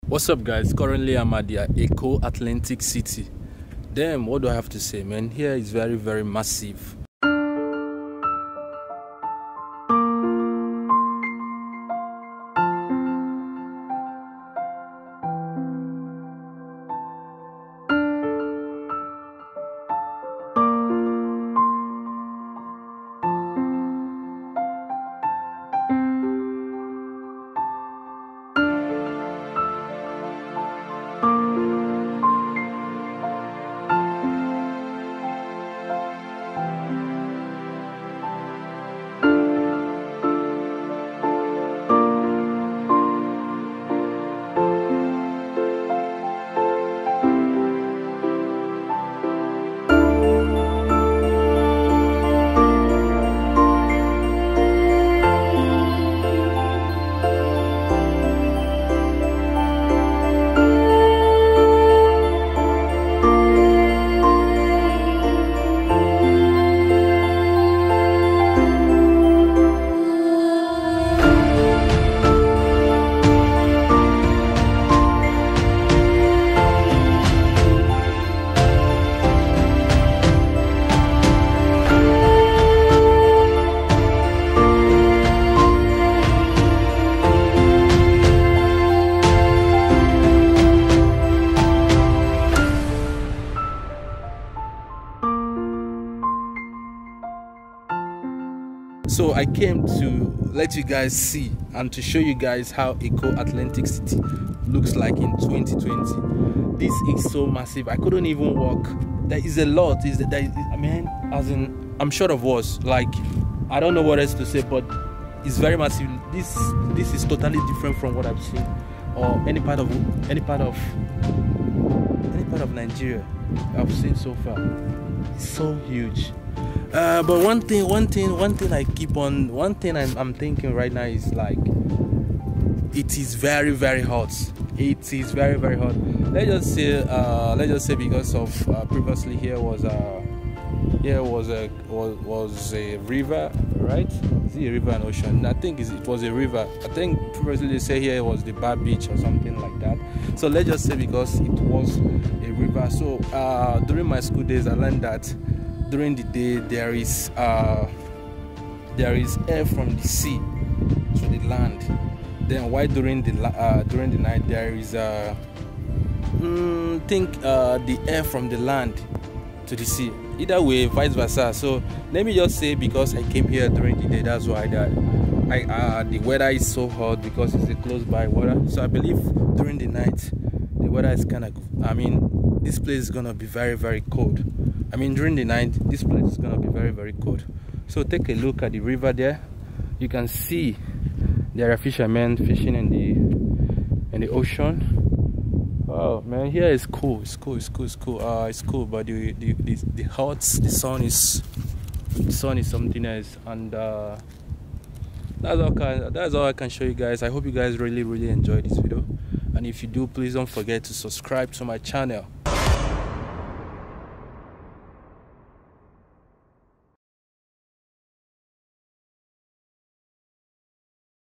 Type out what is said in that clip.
What's up, guys? Currently I'm at the Eko Atlantic City. Damn, what do I have to say, man? Here is very, very massive. So I came to let you guys see and to show you guys how Eko Atlantic City looks like in 2020. This is so massive. I couldn't even walk. There is a lot. I'm short of words. Like, I don't know what else to say, but it's very massive. This is totally different from what I've seen or any part of Nigeria I've seen so far. It's so huge. But one thing I'm thinking right now is like, it is very, very hot. It is very, very hot. Let's just say because of previously here was a river, right? Is it a river and ocean? I think it was a river. I think previously they say here was the bar beach or something like that. So let's just say because it was a river. So during my school days I learned that during the day there is air from the sea to the land. Then while during the night there is the air from the land to the sea. Either way, vice versa. So let me just say, because I came here during the day, that's why the weather is so hot, because it's a close by water. So I believe during the night the weather is kind of, this place is gonna be very, very cold. During the night this place is gonna be very, very cold. So take a look at the river there. You can see there are fishermen fishing in the ocean. Oh man, here is cool. It's cool. It's cool. But the sun is something else, and that's all I can show you guys. I hope you guys really, really enjoyed this video, and if you do, please don't forget to subscribe to my channel.